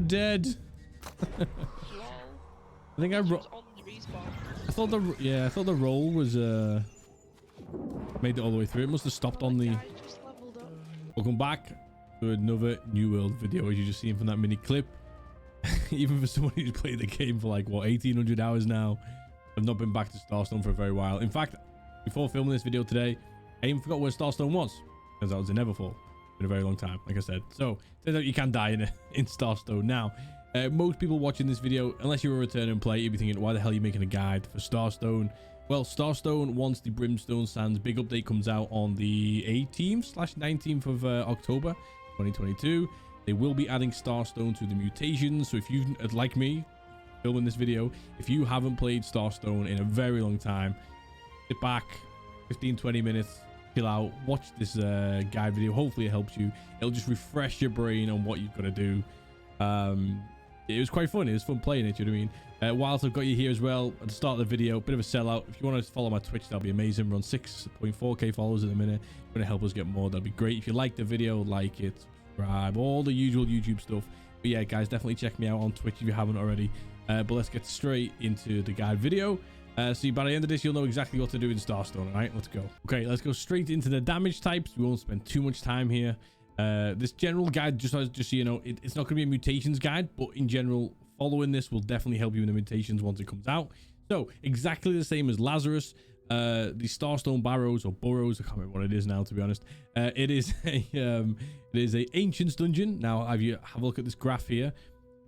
dead. Lol. I think On the respawn. I thought the roll was made it all the way through. It must have stopped on the. Guy just leveled up. Welcome back to another New World video, as you just seen from that mini clip. Even for someone who's played the game for like what 1800 hours now, I've not been back to Starstone for a very while. In fact, before filming this video today, I even forgot where Starstone was, because I was in Neverfall in a very long time, like I said. So turns out you can die in Starstone. Now most people watching this video, unless you're a returning player, you'll be thinking, why the hell are you making a guide for Starstone? Well, Starstone, once the Brimstone Sands big update comes out on the 18th/19th of October 2022, they will be adding Starstone to the mutations. So if you, like me filming this video, if you haven't played Starstone in a very long time, sit back 15-20 minutes, chill out, watch this guide video. Hopefully it helps you. It'll just refresh your brain on what you've got to do. It was quite fun. It was fun playing it, you know what I mean? Whilst I've got you here as well, at the start of the video, bit of a sellout. If you want to follow my Twitch, that'll be amazing. We're on 6.4k followers at the minute. If you want to help us get more, that'd be great. If you like the video, like it, subscribe, all the usual YouTube stuff. But yeah, guys, definitely check me out on Twitch if you haven't already. But let's get straight into the guide video. So by the end of this, you'll know exactly what to do in Starstone. All right, let's go. Okay, let's go straight into the damage types. We won't spend too much time here. This general guide, just so you know, it's not going to be a mutations guide, but in general, following this will definitely help you in the mutations once it comes out. So exactly the same as Lazarus, the Starstone Barrows or Burrows, I can't remember what it is now, to be honest. It is a Ancients dungeon. Now, if you have a look at this graph here,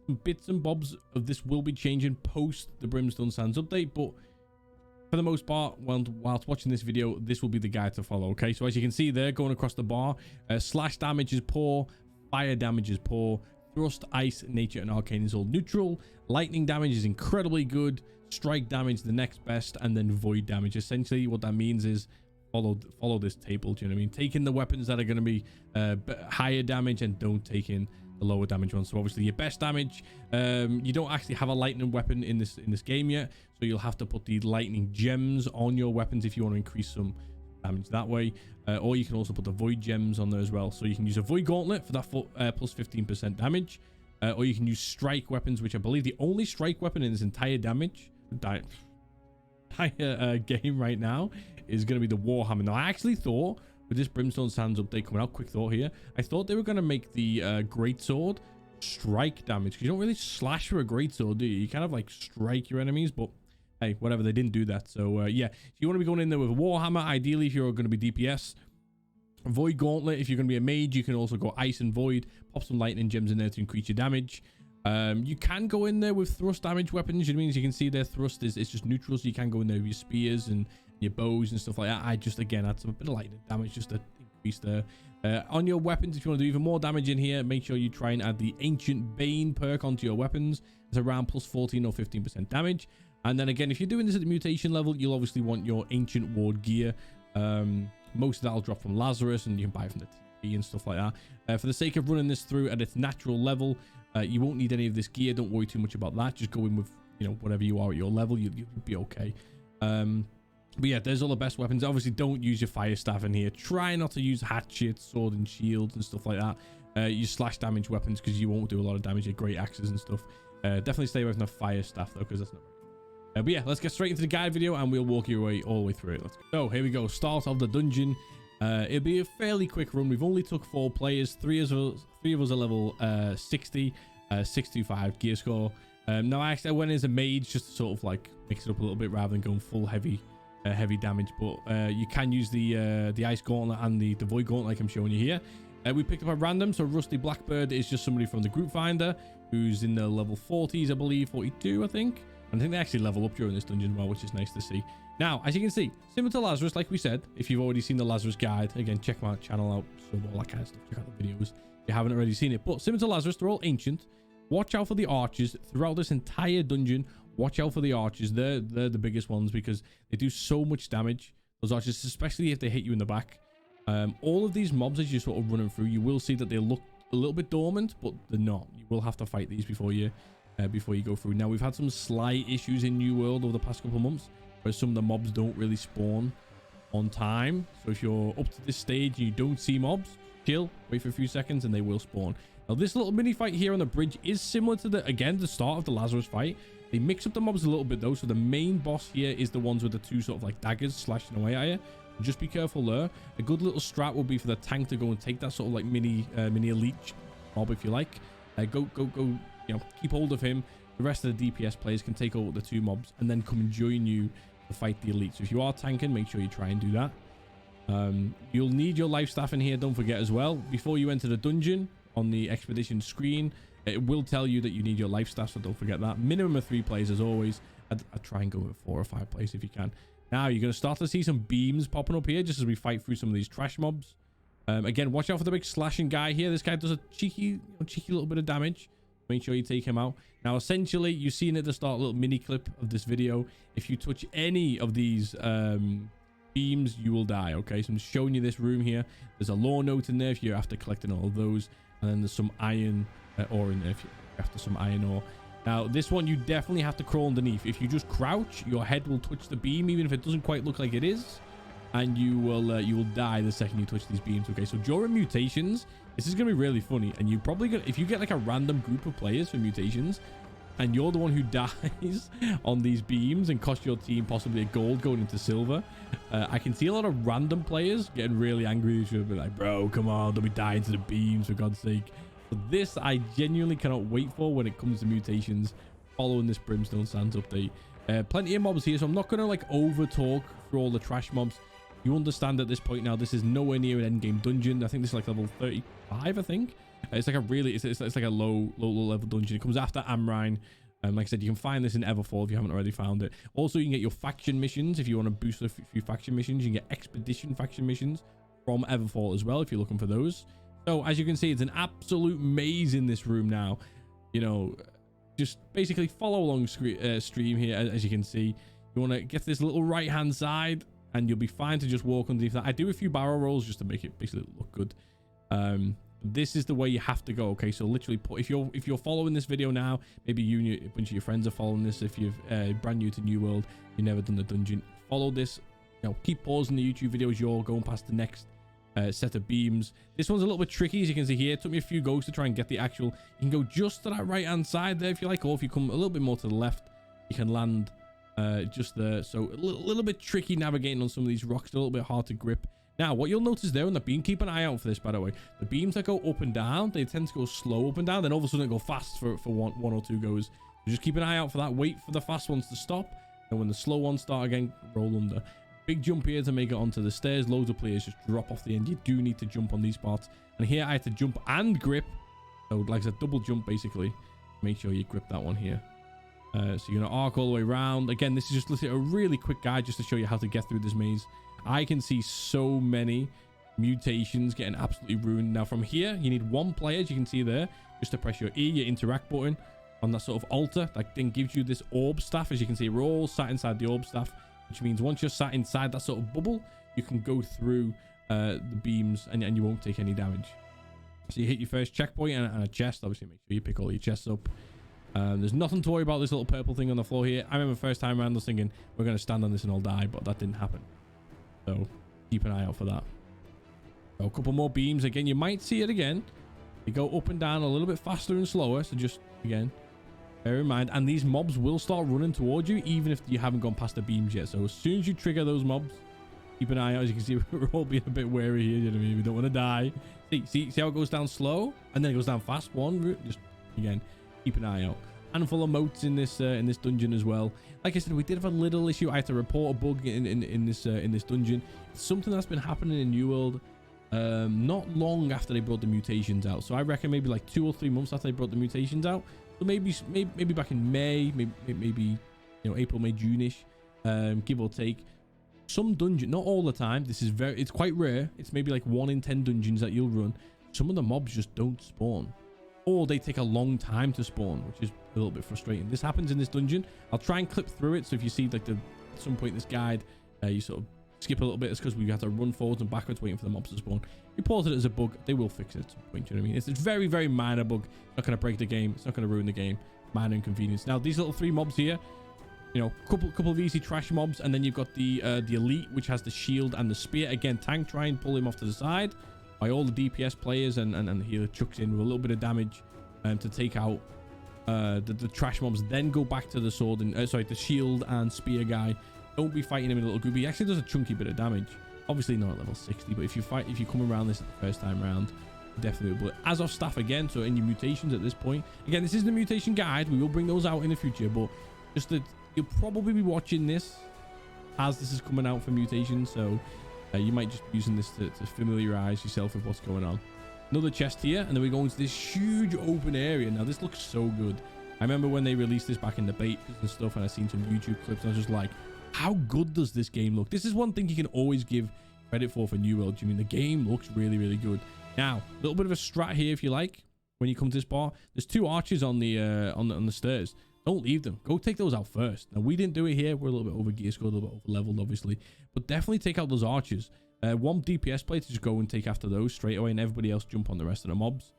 some bits and bobs of this will be changing post the Brimstone Sands update, but for the most part, whilst watching this video, this will be the guide to follow. Okay, so as you can see there, going across the bar, slash damage is poor, fire damage is poor, thrust, ice, nature, and arcane is all neutral, lightning damage is incredibly good, strike damage the next best, and then void damage. Essentially what that means is follow this table. Do you know what I mean? Take in the weapons that are going to be higher damage, and don't take in the lower damage ones. So obviously your best damage, you don't actually have a lightning weapon in this game yet, so you'll have to put the lightning gems on your weapons if you want to increase some damage that way, or you can also put the void gems on there as well. So you can use a void gauntlet for that plus 15% damage, or you can use strike weapons, which I believe the only strike weapon in this entire game right now is going to be the Warhammer. Now I actually thought with this Brimstone Sands update coming out, quick thought here, I thought they were going to make the greatsword strike damage, because you don't really slash with a greatsword, do you? You kind of like strike your enemies, but hey, whatever, they didn't do that. So yeah, so you want to be going in there with a Warhammer, ideally, if you're going to be DPS. Void Gauntlet, if you're going to be a mage, you can also go Ice and Void, pop some lightning gems in there to increase your damage. You can go in there with thrust damage weapons. It means you can see their thrust is just neutral, so you can go in there with your spears and your bows and stuff like that. I just, again, add some bit of lightning damage just to increase the on your weapons. If you want to do even more damage in here, make sure you try and add the Ancient Bane perk onto your weapons. It's around plus 14 or 15% damage. And then again, if you're doing this at the mutation level, you'll obviously want your Ancient Ward gear. Most of that will drop from Lazarus, and you can buy it from the TP and stuff like that. For the sake of running this through at its natural level, you won't need any of this gear. Don't worry too much about that. Just go in with, you know, whatever you are at your level. You'll be okay. But yeah, there's all the best weapons. Obviously, don't use your fire staff in here. Try not to use hatchets, sword and shields and stuff like that. Use slash damage weapons, because you won't do a lot of damage at great axes and stuff. Definitely stay away from the fire staff though, because that's not but yeah, let's get straight into the guide video, and we'll walk you all the way through it. Let's go. So here we go, start of the dungeon. It'll be a fairly quick run. We've only took 4 players. Three of us are level 60, 625 gear score. Now I actually went as a mage just to sort of like mix it up a little bit rather than going full heavy damage, but you can use the ice gauntlet and the void gauntlet like I'm showing you here. We picked up at random, so Rusty Blackbird is just somebody from the group finder who's in the level 40s, I believe, 42 I think. And I think they actually level up during this dungeon as well, which is nice to see. Now, as you can see, similar to Lazarus, like we said, if you've already seen the Lazarus guide, again, check my channel out, so all that kind of stuff, check out the videos if you haven't already seen it. But similar to Lazarus, they're all ancient. Watch out for the archers throughout this entire dungeon. Watch out for the archers. They're the biggest ones, because they do so much damage, those archers, especially if they hit you in the back. All of these mobs, as you're sort of running through, you will see that they look a little bit dormant, but they're not. You will have to fight these before you go through. Now, we've had some slight issues in New World over the past couple of months, where some of the mobs don't really spawn on time. So if you're up to this stage and you don't see mobs, chill, wait for a few seconds, and they will spawn. Now, this little mini fight here on the bridge is similar to the start of the Lazarus fight. They mix up the mobs a little bit though. So the main boss here is the ones with the two sort of like daggers slashing away at you. Just be careful there. A good little strat will be for the tank to go and take that sort of like mini elite mob, if you like. Go, you know, keep hold of him. The rest of the DPS players can take over the two mobs and then come and join you to fight the elite. So if you are tanking, make sure you try and do that. You'll need your life staff in here, don't forget as well. Before you enter the dungeon on the expedition screen, it will tell you that you need your life staff, so don't forget that. Minimum of 3 players as always. I'd try and go with 4 or 5 players if you can. Now you're going to start to see some beams popping up here just as we fight through some of these trash mobs. Again, watch out for the big slashing guy here. This guy does a cheeky little bit of damage. Make sure you take him out. Now, essentially, you've seen at the start a little mini clip of this video. If you touch any of these beams, you will die. Okay, so I'm just showing you this room here. There's a lore note in there if you're after collecting all of those, and then there's some iron ore in there if you're after some iron ore. Now, this one you definitely have to crawl underneath. If you just crouch, your head will touch the beam, even if it doesn't quite look like it is, and you will die the second you touch these beams. Okay, so during mutations, this is gonna be really funny, and you probably gonna, if you get like a random group of players for mutations, and you're the one who dies on these beams and cost your team possibly a gold going into silver, I can see a lot of random players getting really angry. They should be like, bro, come on, don't be dying to the beams for God's sake. But this I genuinely cannot wait for when it comes to mutations following this Brimstone Sands update. Plenty of mobs here, so I'm not going to like over talk through all the trash mobs. You understand at this point now, this is nowhere near an end game dungeon. I think this is like level 35, I think. It's like a really, it's like a low level dungeon. It comes after Amrine. Like I said, you can find this in Everfall if you haven't already found it. Also, you can get your faction missions if you want to boost a few faction missions. You can get expedition faction missions from Everfall as well if you're looking for those. So as you can see, it's an absolute maze in this room now. You know, just basically follow along stream here. As you can see, you want to get to this little right hand side and you'll be fine to just walk underneath that. I do a few barrel rolls just to make it basically look good. This is the way you have to go. Okay, so literally if you're following this video now, maybe you and a bunch of your friends are following this. If you've brand new to NewWorld, you've never done the dungeon, follow this. You know, keep pausing the YouTube videos. You're going past the next set of beams. This one's a little bit tricky, as you can see here. It took me a few goes to try and get the actual. You can go just to that right hand side there if you like, or if you come a little bit more to the left, you can land just there. So a little bit tricky navigating on some of these rocks, a little bit hard to grip. Now, what you'll notice there on the beam, keep an eye out for this, by the way. The beams that go up and down, they tend to go slow up and down, then all of a sudden go fast for one or two goes. So just keep an eye out for that. Wait for the fast ones to stop, and when the slow ones start again, roll under. Big jump here to make it onto the stairs. Loads of players just drop off the end. You do need to jump on these parts. And here I had to jump and grip. So like I said, double jump basically. Make sure you grip that one here. So you're going to arc all the way around. Again, this is just a really quick guide just to show you how to get through this maze. I can see so many mutations getting absolutely ruined. Now from here, you need one player, as you can see there, just to press your E, your interact button on that sort of altar. That then gives you this orb staff. As you can see, we're all sat inside the orb staff, which means once you're sat inside that sort of bubble, you can go through the beams and you won't take any damage. So you hit your first checkpoint and a chest. Obviously, make sure you pick all your chests up. There's nothing to worry about this little purple thing on the floor here. I remember first time around I was thinking we're going to stand on this and all die, but that didn't happen. So keep an eye out for that. So a couple more beams. Again, you might see it again. They go up and down a little bit faster and slower. So just, again, bear in mind. And these mobs will start running towards you even if you haven't gone past the beams yet. So as soon as you trigger those mobs, keep an eye out. As you can see, we're all being a bit wary here. You know what I mean? We don't want to die. See how it goes down slow? And then it goes down fast. Just, again, keep an eye out. Handful of moats in this dungeon as well. Like I said, we did have a little issue. I had to report a bug in this dungeon. It's something that's been happening in NewWorld not long after they brought the mutations out. So I reckon maybe like 2 or 3 months after they brought the mutations out. So maybe back in May, maybe you know, April, May, June-ish, give or take. Some dungeon, not all the time. It's quite rare. It's maybe like 1 in 10 dungeons that you'll run. Some of the mobs just don't spawn, or they take a long time to spawn, which is a little bit frustrating. This happens in this dungeon. I'll try and clip through it. So if you see like at some point in this guide, you sort of skip a little bit, it's because we have to run forwards and backwards waiting for the mobs to spawn. Report it as a bug. They will fix it at some point. You know what I mean? It's a very, very minor bug. It's not going to break the game. It's not going to ruin the game. Minor inconvenience. Now these little 3 mobs here, you know, couple of easy trash mobs, and then you've got the elite, which has the shield and the spear. Again, tank, try and pull him off to the side. by all the DPS players, and the healer chucks in with a little bit of damage to take out the trash mobs. Then go back to the sword and the shield and spear guy. Don't be fighting him in a little group. He actually does a chunky bit of damage. Obviously not at level 60, but if you come around this the first time around, definitely will. Azov staff again, so in your mutations at this point. Again, this is the mutation guide. We will bring those out in the future, but just that you'll probably be watching this as this is coming out for mutations, so you might just be using this to familiarize yourself with what's going on. Another chest here, and then we go into this huge open area. Now this looks so good. I remember when they released this back in the betas and stuff, and I seen some YouTube clips, and I was just like, how good does this game look? This is one thing you can always give credit for NewWorld. I mean, the game looks really, really good. Now, a little bit of a strat here, if you like. When you come to this bar, there's 2 archers on the stairs. Don't leave them. Go take those out first. Now, we didn't do it here. We're a little bit over gear score, a little bit over leveled, obviously, but definitely take out those archers. One DPS player to just go and take after those straight away, and everybody else jump on the rest of the mobs.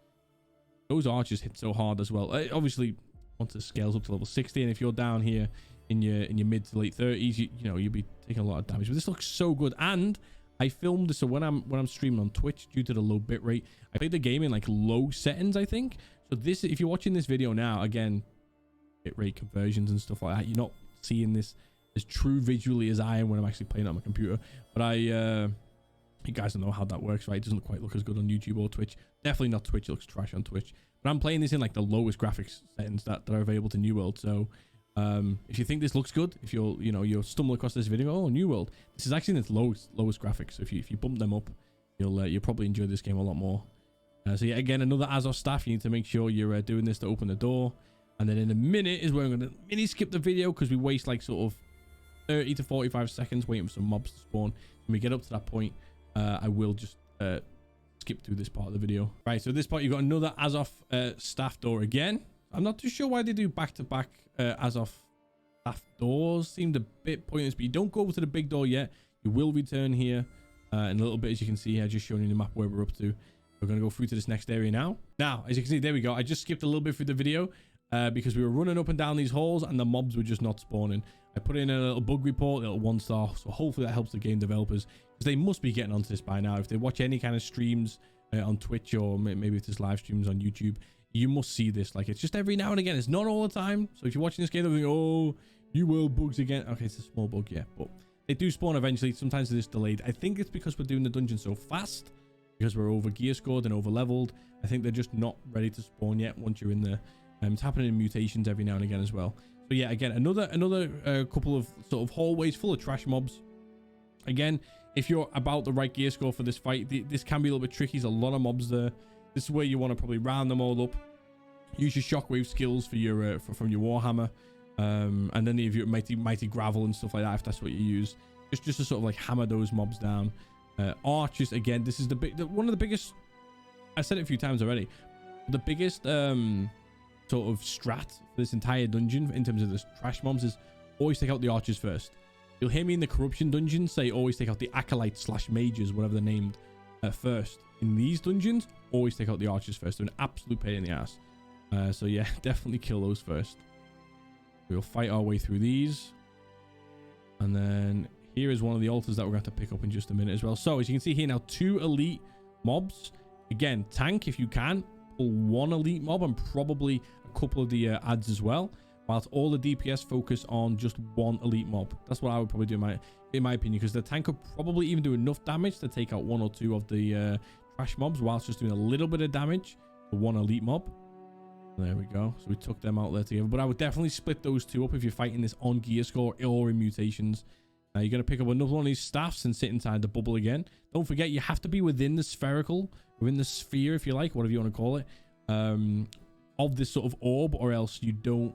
Those archers hit so hard as well. Obviously, once it scales up to level 60, and if you're down here in your mid to late 30s, you know you'll be taking a lot of damage. But this looks so good, and I filmed this, so when I'm streaming on Twitch, due to the low bit rate, I played the game in like low settings, I think. So this, if you're watching this video now, again, bit rate conversions and stuff like that, you're not seeing this as true visually as I am when I'm actually playing on my computer. But you guys don't know how that works, right? It doesn't quite look as good on YouTube or Twitch. Definitely not Twitch. It looks trash on Twitch. But I'm playing this in like the lowest graphics settings that are available to NewWorld. So if you think this looks good, if you'll stumble across this video, oh, NewWorld, this is actually in its lowest graphics. So if you bump them up, you'll probably enjoy this game a lot more. So yeah, again, another Azov staff. You need to make sure you're doing this to open the door. And then in a minute is where I'm going to mini skip the video, because we waste like sort of 30 to 45 seconds waiting for some mobs to spawn. When we get up to that point, I will just skip through this part of the video. Right, so at this point, you've got another Azov staff door again. I'm not too sure why they do back-to-back Azov staff doors. Seemed a bit pointless, but you don't go over to the big door yet. You will return here in a little bit, as you can see here, just showing you the map where we're up to. We're going to go through to this next area now. Now, as you can see, there we go. I just skipped a little bit through the video because we were running up and down these halls and the mobs were just not spawning. I put in a little bug report, a little 1-star, so hopefully that helps the game developers, because they must be getting onto this by now. If they watch any kind of streams on Twitch, or maybe if there's live streams on YouTube, you must see this. Like, it's just every now and again. It's not all the time. So if you're watching this game, they're like, oh, NewWorld bugs again. Okay, it's a small bug, yeah, but they do spawn eventually. Sometimes they're just delayed. I think it's because we're doing the dungeon so fast, because we're over gear scored and over leveled. I think they're just not ready to spawn yet once you're in there. It's happening in mutations every now and again as well. So yeah, again, another couple of sort of hallways full of trash mobs. Again, if you're about the right gear score for this fight, this can be a little bit tricky. There's a lot of mobs there. This is where you want to probably round them all up. Use your shockwave skills for your from your warhammer, and then your mighty gravel and stuff like that, if that's what you use. Just to sort of like hammer those mobs down. Archers, again, this is one of the biggest. I said it a few times already. The biggest sort of strat for this entire dungeon in terms of the trash mobs is always take out the archers first. You'll hear me in the corruption dungeon say always take out the acolytes / mages, whatever they're named, first. In these dungeons, always take out the archers first. They're an absolute pain in the ass. So yeah, definitely kill those first. We'll fight our way through these. And then here is one of the altars that we're going to have to pick up in just a minute as well. So as you can see here now, 2 elite mobs. Again, tank if you can. Pull 1 elite mob and probably a couple of the ads as well. Whilst all the DPS focus on just 1 elite mob. That's what I would probably do in my opinion, because the tank could probably even do enough damage to take out 1 or 2 of the trash mobs, whilst just doing a little bit of damage for 1 elite mob. There we go. So we took them out there together. But I would definitely split those 2 up if you're fighting this on gear score or in mutations. Now you're going to pick up another one of these staffs and sit inside the bubble again. Don't forget, you have to be within the spherical, within the sphere, if you like, whatever you want to call it, of this sort of orb, or else you don't,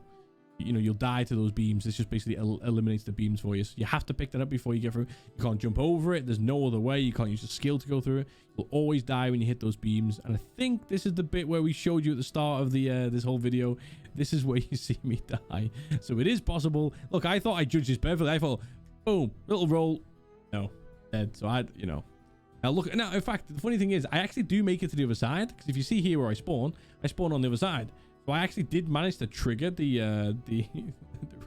you'll die to those beams. This just basically eliminates the beams for you. So you have to pick that up before you get through. You can't jump over it. There's no other way. You can't use a skill to go through it. You'll always die when you hit those beams. And I think this is the bit where we showed you at the start of the this whole video. This is where you see me die. So it is possible. Look, I thought I judged this perfectly. I thought, boom, little roll. No, dead. So now look. Now, in fact, the funny thing is, I actually do make it to the other side, because if you see here where I spawn on the other side. So I actually did manage to trigger the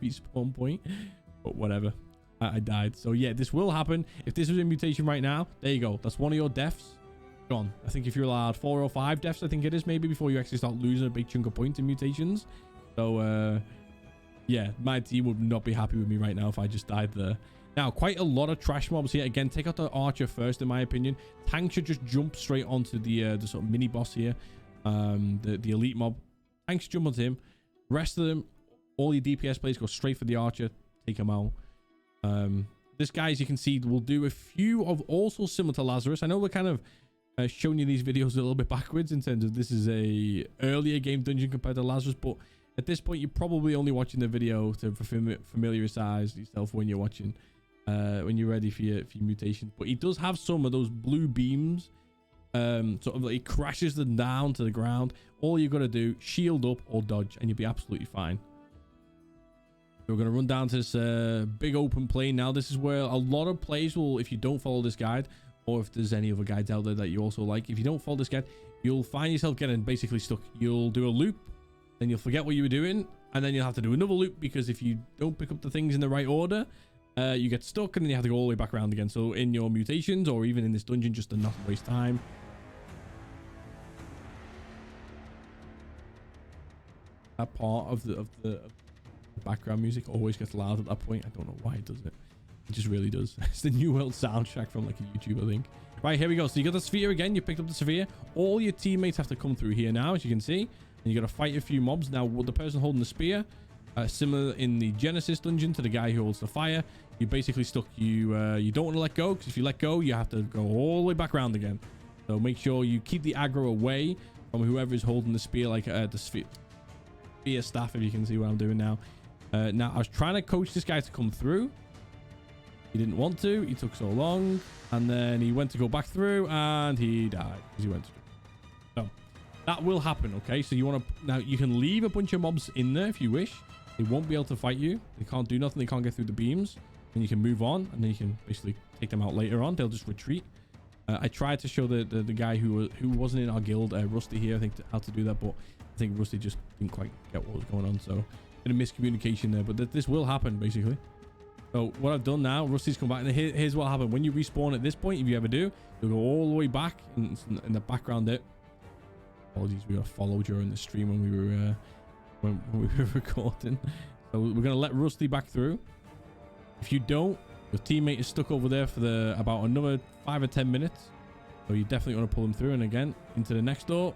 respawn point, but whatever. I died. So yeah, this will happen. If this was in mutation right now, there you go. That's one of your deaths. gone. I think if you're allowed 4 or 5 deaths, I think it is maybe, before you actually start losing a big chunk of points in mutations. So yeah, my team would not be happy with me right now if I just died there. Now, quite a lot of trash mobs here. Again, take out the archer first, in my opinion. Tank should just jump straight onto the sort of mini boss here, the elite mob. Tanks jump onto him. Rest of them, all your DPS players go straight for the archer, take him out. This guy, as you can see, will do a few of also similar to Lazarus. I know we're kind of showing you these videos a little bit backwards in terms of this is a earlier game dungeon compared to Lazarus, but at this point, you're probably only watching the video to familiarize yourself when you're watching. When you're ready for your mutation. But he does have some of those blue beams, sort of like, it crashes them down to the ground. All you got to do, shield up or dodge, and you'll be absolutely fine. We're going to run down to this big open plain now. This is where a lot of players will, if you don't follow this guide, or if there's any other guides out there that you also like, if you don't follow this guide, you'll find yourself getting basically stuck. You'll do a loop, then you'll forget what you were doing, and then you'll have to do another loop, because if you don't pick up the things in the right order, you get stuck, and then you have to go all the way back around again. So in your mutations, or even in this dungeon, just to not waste time. That part of the background music always gets loud at that point. I don't know why it does it. It just really does. It's the NewWorld soundtrack from like a YouTube, I think. Right, here we go. So you got the sphere again. You picked up the sphere. All your teammates have to come through here now, as you can see. And you got to fight a few mobs. Now, the person holding the spear, similar in the Genesis dungeon to the guy who holds the fire, you're basically stuck. You don't want to let go, because if you let go, you have to go all the way back around again. So make sure you keep the aggro away from whoever is holding the spear, like the spear staff, if you can see what I'm doing now. Now, I was trying to coach this guy to come through. He didn't want to. He took so long. And then he went to go back through, and he died because he went to. So that will happen, okay? So you want to... Now, you can leave a bunch of mobs in there if you wish. They won't be able to fight you. They can't do nothing. They can't get through the beams. And you can move on, and then you can basically take them out later on. They'll just retreat. I tried to show the guy who wasn't in our guild, Rusty here, I think, how to do that, but I think Rusty just didn't quite get what was going on. So, bit of miscommunication there, but this will happen, basically. So, what I've done now, Rusty's come back, and here's what happened. When you respawn at this point, if you ever do, you'll go all the way back in the background there. Apologies, we got followed during the stream when we were recording. So we're going to let Rusty back through. If you don't, your teammate is stuck over there for about another 5 or 10 minutes. So you definitely want to pull him through. And again, into the next door.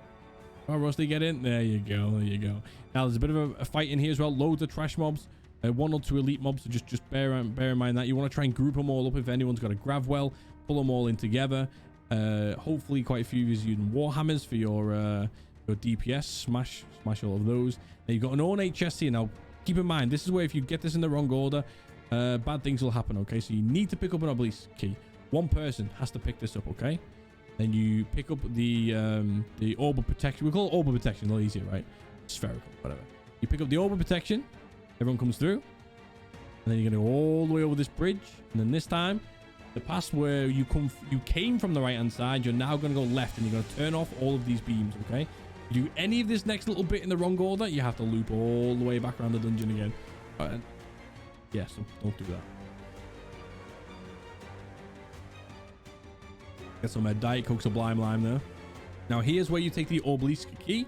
Oh, Rusty, get in. There you go. There you go. Now, there's a bit of a fight in here as well. Loads of trash mobs. 1 or 2 elite mobs. So just bear in mind that. You want to try and group them all up. If anyone's got a grav well, pull them all in together. Hopefully, quite a few of you using Warhammers for your DPS. Smash all of those. Now, you've got an ornate chest here. Now, keep in mind, this is where if you get this in the wrong order, bad things will happen, okay? So you need to pick up an obelisk key. One person has to pick this up, okay? Then you pick up the orb of protection. We call it orb of protection, a little easier, right? Spherical, whatever. You pick up the orb of protection. Everyone comes through. And then you're going to go all the way over this bridge. And then this time, the path where you came from the right-hand side, you're now going to go left. And you're going to turn off all of these beams, okay? If you do any of this next little bit in the wrong order, you have to loop all the way back around the dungeon again. Yeah, so don't do that. Get some Diet Coke Sublime Lime there. Now, here's where you take the obelisk key.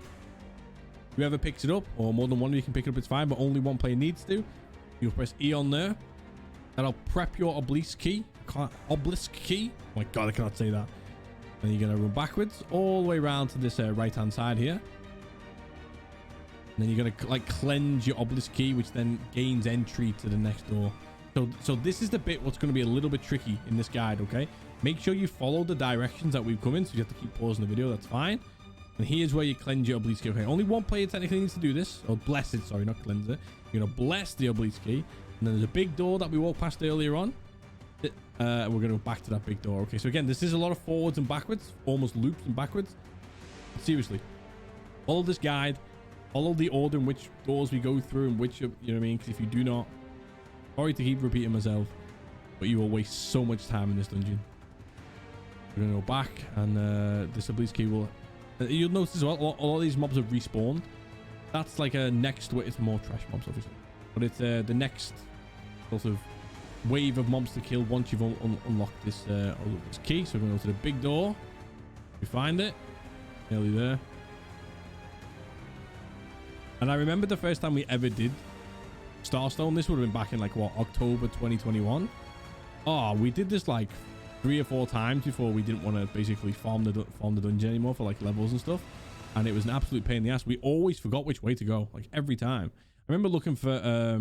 Whoever picks it up, or more than one of you can pick it up, it's fine, but only one player needs to. You'll press E on there. That'll prep your obelisk key. Obelisk key. Oh my god, I cannot say that. And you're going to run backwards all the way around to this right-hand side here. And then you're going to like cleanse your obelisk key, which then gains entry to the next door. So this is the bit what's going to be a little bit tricky in this guide, okay? Make sure you follow the directions that we've come in, so you have to keep pausing the video. That's fine. And here's where you cleanse your obelisk key. Okay, only one player technically needs to do this. Or bless it, sorry, not cleanse it. You're going to bless the obelisk key. And then there's a big door that we walked past earlier on. We're going to go back to that big door. Okay, so again, this is a lot of forwards and backwards. Almost loops and backwards. But seriously, follow this guide. Follow the order in which doors we go through and which, you know what I mean? Because if you do not, sorry to keep repeating myself, but you will waste so much time in this dungeon. We're going to go back, and this obelisk key will... you'll notice as well, a lot of these mobs have respawned. That's like a next... It's more trash mobs, obviously. But it's the next sort of wave of mobs to kill once you've unlocked this key. So we're going to go to the big door. We find it. Nearly there. And I remember the first time we ever did Starstone. This would have been back in like what, October 2021. Oh, we did this like 3 or 4 times before we didn't want to basically farm the dungeon anymore for like levels and stuff. And it was an absolute pain in the ass. We always forgot which way to go, like every time. I remember looking for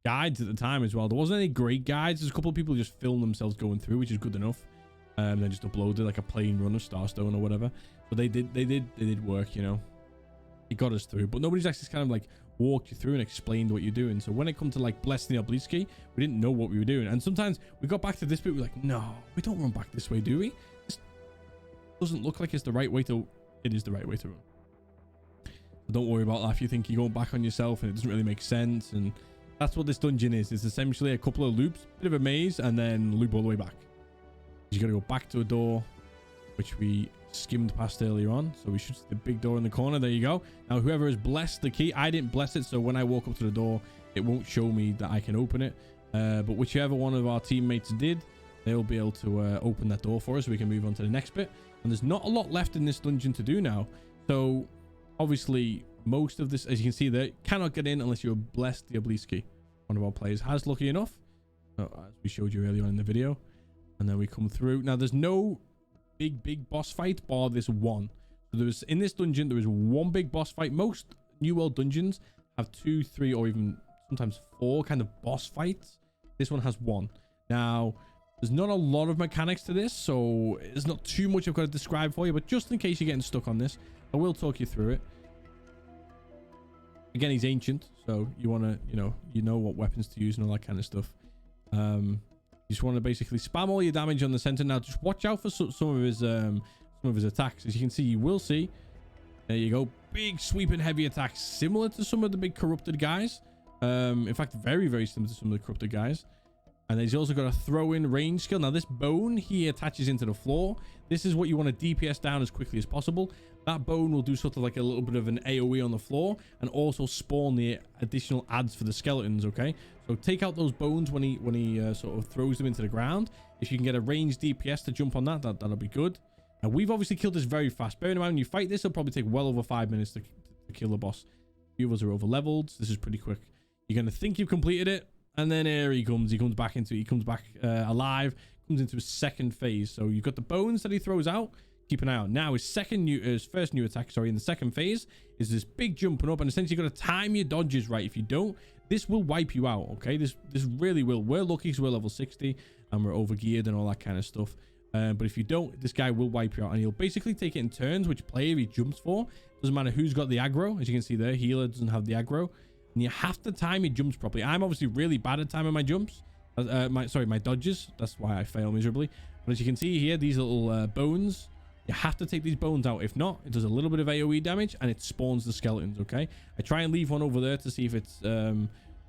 guides at the time as well. There wasn't any great guides. There's a couple of people who just filmed themselves going through, which is good enough. They just uploaded like a plain run of Starstone or whatever. But they did work, you know. It got us through, but nobody's actually kind of like walked you through and explained what you're doing. So when it comes to like blessing the obelisk, we didn't know what we were doing. And sometimes we got back to this bit, we're like, no, we don't run back this way, do we? This doesn't look like it's the right way to. It is the right way to run. So don't worry about that if you think you're going back on yourself and it doesn't really make sense. And that's what this dungeon is. It's essentially a couple of loops, bit of a maze, and then loop all the way back. You got to go back to a door, which we skimmed past earlier on. So we should see the big door in the corner. There you go. Now whoever has blessed the key, I didn't bless it, so when I walk up to the door it won't show me that I can open it, but whichever one of our teammates did, they'll be able to open that door for us so we can move on to the next bit. And there's not a lot left in this dungeon to do now, so obviously most of this, as you can see there, cannot get in unless you're blessed the obelisk key. One of our players has, lucky enough, as we showed you earlier on in the video. And then we come through. Now there's no big boss fight bar this one. So there was, in this dungeon there was one big boss fight. Most New World dungeons have 2, 3, or even sometimes 4 kind of boss fights. This one has 1. Now there's not a lot of mechanics to this, so there's not too much I've got to describe for you, but just in case you're getting stuck on this, I will talk you through it. Again, he's ancient, so you want to, you know what weapons to use and all that kind of stuff. You just want to basically spam all your damage on the center. Now just watch out for some of his attacks. As you can see, you will see, there you go, big sweeping heavy attacks, similar to some of the big corrupted guys. In fact, very similar to some of the corrupted guys. And he's also got a throw-in range skill. Now this bone he attaches into the floor. This is what you want to DPS down as quickly as possible. That bone will do sort of like a little bit of an AoE on the floor and also spawn the additional adds for the skeletons. Okay, so take out those bones when he sort of throws them into the ground. If you can get a ranged DPS to jump on that'll be good. Now we've obviously killed this very fast. Bearing in mind when you fight this, it'll probably take well over 5 minutes to kill the boss. A few of us are over leveled, so this is pretty quick. You're gonna think you've completed it, and then here he comes back alive, comes into his second phase. So you've got the bones that he throws out. Keep an eye out. Now his first new attack, in the second phase, is this big jumping up, and essentially you've got to time your dodges right. If you don't, this will wipe you out. Okay, this really will. We're lucky because we're level 60 and we're over geared and all that kind of stuff. But if you don't, this guy will wipe you out, and he'll basically take it in turns which player he jumps for. Doesn't matter who's got the aggro. As you can see there, healer doesn't have the aggro, and you have to time your jumps properly. I'm obviously really bad at timing my jumps, my dodges. That's why I fail miserably. But as you can see here, these little bones, you have to take these bones out. If not, it does a little bit of AoE damage and it spawns the skeletons. Okay, I try and leave one over there to see if it's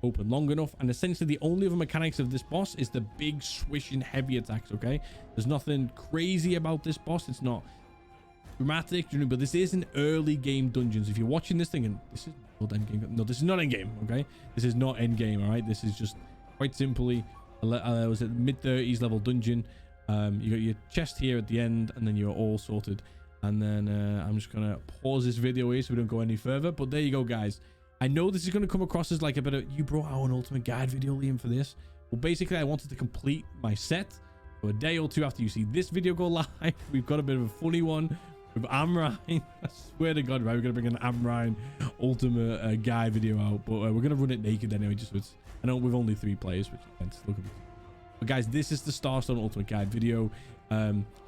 open long enough. And essentially the only other mechanics of this boss is the big swishing heavy attacks. Okay, there's nothing crazy about this boss. It's not dramatic, but this is an early game dungeon. So if you're watching this thing and this is not end game, no, this is not end game. Okay, this is not end game. All right, this is just quite simply was it mid-30s level dungeon. You got your chest here at the end, and then you're all sorted. And then I'm just gonna pause this video here so we don't go any further. But there you go, guys. I know this is gonna come across as like a bit of, you brought out an ultimate guide video, Liam, for this. Well, basically I wanted to complete my set. So a day or two after you see this video go live, we've got a bit of a funny one with Amrine. I swear to God, right, we're gonna bring an Amrine ultimate guide video out, but we're gonna run it naked anyway, just so it's, I know we've only 3 players, which you can't look at. But guys, this is the Starstone ultimate guide video.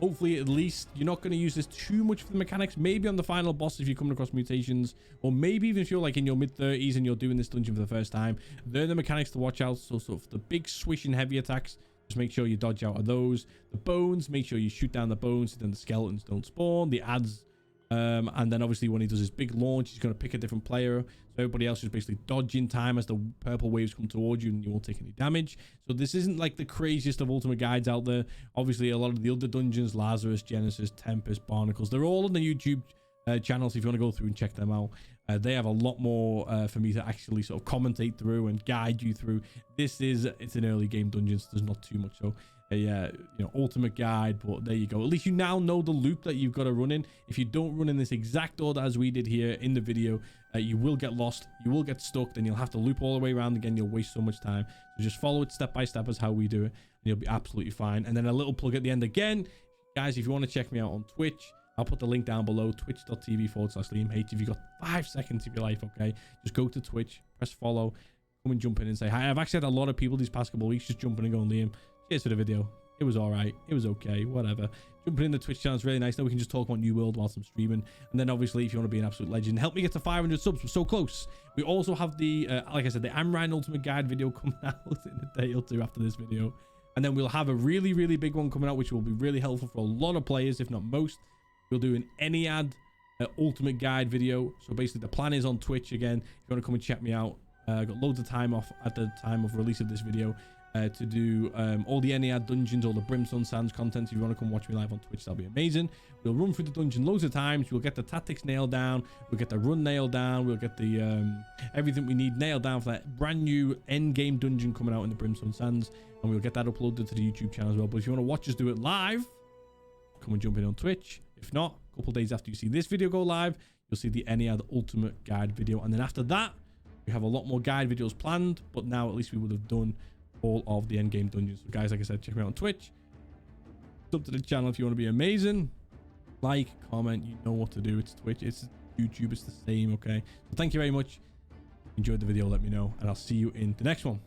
Hopefully at least you're not going to use this too much for the mechanics. Maybe on the final boss if you're coming across mutations, or maybe even if you're like in your mid-30s and you're doing this dungeon for the first time, they're the mechanics to watch out. So sort of the big swishing heavy attacks, just make sure you dodge out of those. The bones, make sure you shoot down the bones so then the skeletons don't spawn. The adds, and then obviously when he does his big launch, he's going to pick a different player, so everybody else is basically dodging time as the purple waves come towards you, and you won't take any damage. So this isn't like the craziest of ultimate guides out there. Obviously a lot of the other dungeons, Lazarus, Genesis, Tempest, Barnacles, they're all on the YouTube channels if you want to go through and check them out. They have a lot more for me to actually sort of commentate through and guide you through. It's an early game dungeon, so there's not too much. So ultimate guide. But there you go. At least you now know the loop that you've got to run in. If you don't run in this exact order as we did here in the video, you will get lost, you will get stuck, then you'll have to loop all the way around again. You'll waste so much time. So just follow it step by step as how we do it, and you'll be absolutely fine. And then a little plug at the end again, guys, if you want to check me out on Twitch, I'll put the link down below, twitch.tv/LiamH. If you've got 5 seconds of your life, okay, just go to Twitch, press follow, come and jump in and say hi. I've actually had a lot of people these past couple of weeks just jumping and going, Liam, cheers for the video. It was all right. It was okay. Whatever. Jumping in the Twitch channel is really nice. Now we can just talk about NewWorld whilst I'm streaming. And then obviously, if you want to be an absolute legend, help me get to 500 subs. We're so close. We also have the, like I said, the I'm Ryan Ultimate Guide video coming out in a day or two after this video. And then we'll have a really, really big one coming out, which will be really helpful for a lot of players, if not most. We'll do an Ennead Ultimate Guide video. So basically, the plan is on Twitch again. If you want to come and check me out, I got loads of time off at the time of release of this video. To do all the Ennead dungeons, all the Brimstone Sands content. If you want to come watch me live on Twitch, that'll be amazing. We'll run through the dungeon loads of times. We'll get the tactics nailed down. We'll get the run nailed down. We'll get the everything we need nailed down for that brand new end game dungeon coming out in the Brimstone Sands, and we'll get that uploaded to the YouTube channel as well. But if you want to watch us do it live, come and jump in on Twitch. If not, a couple of days after you see this video go live, you'll see the Ennead Ultimate Guide video, and then after that, we have a lot more guide videos planned. But now at least we would have done all of the end game dungeons. So guys, like I said, check me out on Twitch, sub to the channel if you want to be amazing, like, comment, you know what to do. It's Twitch, it's YouTube, it's the same. Okay, so thank you very much. Enjoyed the video, let me know, and I'll see you in the next one.